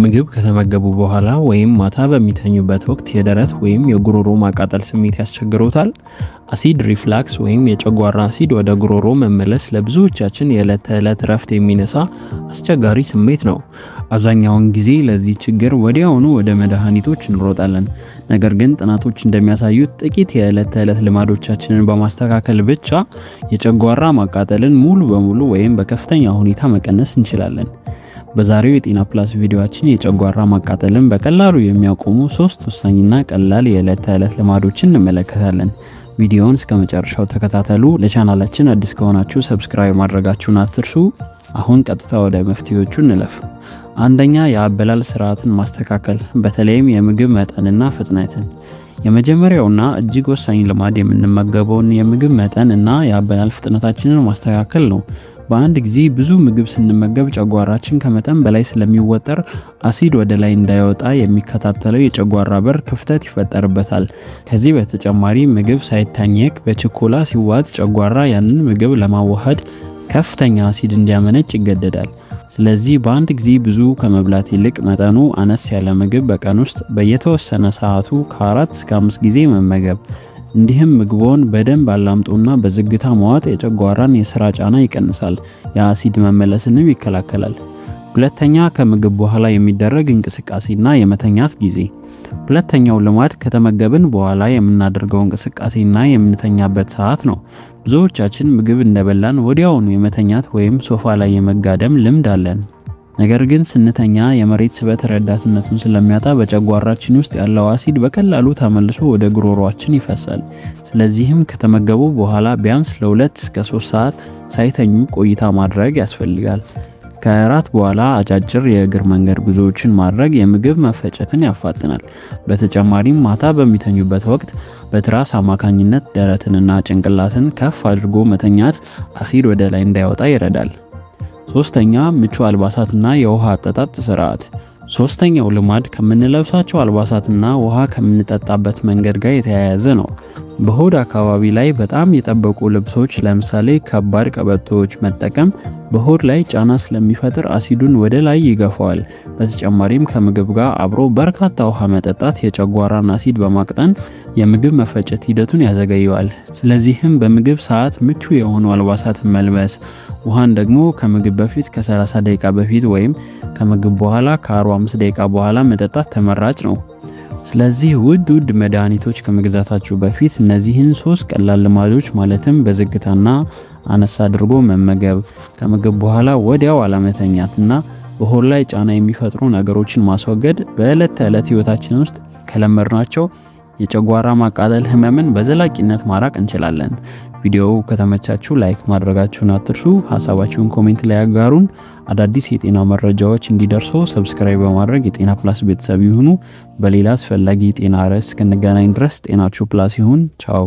ምግብ ከተመገቡ በኋላ ወይም ማታ በሚተኙበት ወቅት የደረት ወይም የጉሮሮ ማቃጠል ስሜት ያስቸግሮታል? አሲድ ሪፍላክስ ወይም የጨጓራ አሲድ ወደ ጉሮሮ መመለስ ለብዙዎቻችን የዕለት ተዕለት እረፍት የሚነሳ አስቸጋሪ ስሜት ነው። አብዛኛውን ጊዜ ለዚህ ችግር ወዲያውኑ ወደ መድኃኒቶች እንሮጣለን። ነገር ግን ጥናቶች እንደሚያሳዩት ጥቂት የዕለት ተዕለት ልማዶቻችንን በማስተካከል ብቻ የጨጓራ ማቃጠልን ሙሉ በሙሉ ወይም በከፍተኛ ሁኔታ መቀነስ እንችላለን። በዛሬው የጤና ፕላስ ቪዲዮአችን የጨጓራ ማቃጠልን በቀላሉ የሚያቆሙ 3 ወሳኝና ቀላል የዕለት ተዕለት ልማዶችን እንመለከታለን። ቪዲዮውን እስከ መጨረሻው ተከታተሉ። ለቻናላችን አዲስ ከሆናችሁ ሰብስክራይብ ማድረጋችሁን አትርሱ። አሁን ቀጥታ ወደ መፍትሄዎቹ እንለፍ። አንደኛ፣ የአበላል ስርዓትን ማስተካከል፣ በተለይም የምግብ መጠንና ፍጥነትን። የመጀመሪያውና እጅግ ወሳኝ ልማድ የምንመገበውን የምግብ መጠን እና የአበላል ፍጥነታችንን ማስተካከል ነው። በአንድ ጊዜ ብዙ ምግብ ስንመገብ ጨጓራችን ከመጠን በላይ ስለሚወጠር አሲድ ወደ ላይ እንዳይወጣ የሚከታተለው የጨጓራ በር ክፍተት ይፈጠርበታል። ከዚህ በተጨማሪ ምግብ ሳይታኘክ በችኮላ ሲዋጥ ጨጓራ ያንን ምግብ ለማዋሃድ ከፍተኛ አሲድ እንዲያመነጭ ይገደዳል። ስለዚህ በአንድ ጊዜ ብዙ ከመብላት ይልቅ መጠኑ አነስ ያለ ምግብ በቀን ውስጥ በየተወሰነ ሰዓቱ ከ4 እስከ 5 ጊዜ መመገብ። እንዲህም ምግቦን በደንብ አላምጦና በዝግታ መዋጥ የጨጓራን የሥራ ጫና ይቀንሳል፣ የአሲድ መመለስንም ይከላከላል። ሁለተኛ፣ ከምግብ በኋላ የሚደረግ እንቅስቃሴና የመተኛት ጊዜ። ሁለተኛው ልማድ ከተመገብን በኋላ የምናደርገው እንቅስቃሴና የምንተኛበት ሰዓት ነው። ብዙዎቻችን ምግብ እንደበላን ወዲያውኑ የመተኛት ወይም ሶፋ ላይ የመጋደም ልምድ አለን። ነገር ግን ስንተኛ የመሬት ስበት ረዳትነቱን ስለሚያጣ በጨጓራችን ውስጥ ያለው አሲድ በቀላሉ ተመልሶ ወደ ጉሮሮአችን ይፈሳል። ስለዚህም ከተመገቡ በኋላ ቢያንስ ለ2 እስከ 3 ሰዓት ሳይተኙ ቆይታ ማድረግ ያስፈልጋል። ከእራት በኋላ አጫጭር የእግር መንገድ ጉዞዎችን ማድረግ የምግብ መፈጨትን ያፋጥናል። በተጨማሪም ማታ በሚተኙበት ወቅት በትራስ አማካኝነት ደረትንና ጭንቅላትን ከፍ አድርጎ መተኛት አሲድ ወደ ላይ እንዳይወጣ ይረዳል። ሶስተኛ፣ ምቹ አልባሳትና የውሃ አጠጣጥ ስርዓት። ሶስተኛው ልማድ ከምንለብሳቸው አልባሳትና ውሃ ከምንጠጣበት መንገድ ጋር የተያያዘ ነው። በሆድ አካባቢ ላይ በጣም የጠበቁ ልብሶች ለምሳሌ ከባድ ቀበቶዎች መጠቀም በሆድ ላይ ጫና ስለሚፈጥር አሲዱን ወደ ላይ ይገፋዋል። በተጨማሪም ከምግብ ጋር አብሮ በርካታ ውሃ መጠጣት የጨጓራን አሲድ በማቅጠን የምግብ መፈጨት ሂደቱን ያዘገየዋል። ስለዚህም በምግብ ሰዓት ምቹ የሆኑ አልባሳትን መልበስ፣ ውሃን ደግሞ ከምግብ በፊት ከ30 ደቂቃ በፊት ወይም ከምግብ በኋላ ከ45 ደቂቃ በኋላ መጠጣት ተመራጭ ነው። ስለዚህ ውድ መድኃኒቶች ከመግዛታችሁ በፊት እነዚህን 3 ቀላል ልማዶች ማለትም በዝግታና አነስ አድርጎ መመገብ፣ ከምግብ በኋላ ወዲያው አለመተኛትና በሆድ ላይ ጫና የሚፈጥሩ ነገሮችን ማስወገድ በዕለት ተዕለት ህይወታችን ውስጥ ከለመድናቸው የጨጓራ ማቃጠል ህመምን በዘላቂነት ማራቅ እንችላለን። ቪዲዮው ከተመቻችሁ ላይክ ማድረጋችሁን አትርሱ። ሐሳባችሁን ኮሜንት ላይ ያጋሩን። አዳዲስ የጤና መረጃዎች እንዲደርሱ ሰብስክራይብ በማድረግ የጤና ፕላስ ቤተሰብ ይሁኑ። በሌላ አስፈላጊ የጤና ርዕስ እስክንገናኝ ድረስ ጤናችሁ ፕላስ ይሁን። ቻው።